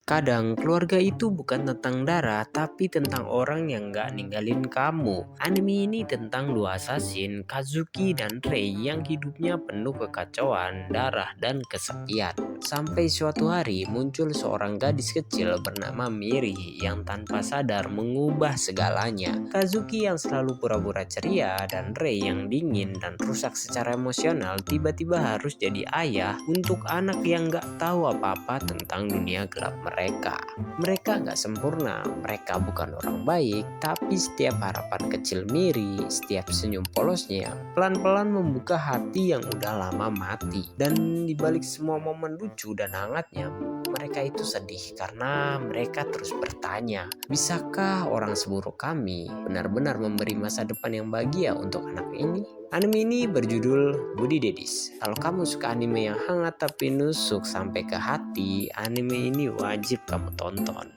Kadang keluarga itu bukan tentang darah, tapi tentang orang yang gak ninggalin kamu. Anime ini tentang dua assassin, Kazuki dan Rei, yang hidupnya penuh kekacauan, darah, dan kesepian. Sampai suatu hari muncul seorang gadis kecil bernama Miri yang tanpa sadar mengubah segalanya. Kazuki yang selalu pura-pura ceria dan Rei yang dingin dan rusak secara emosional tiba-tiba harus jadi ayah untuk anak yang gak tahu apa-apa tentang dunia gelap mereka. Mereka gak sempurna, mereka bukan orang baik, tapi setiap harapan kecil Miri, setiap senyum polosnya, pelan-pelan membuka hati yang udah lama mati. Dan dibalik semua momen lucu dan hangatnya, mereka itu sedih karena mereka terus bertanya, bisakah orang seburuk kami benar-benar memberi masa depan yang bahagia untuk anak ini? Anime ini berjudul Budi Dedis. Kalau kamu suka anime yang hangat tapi nusuk sampai ke hati, anime ini wajib kamu tonton.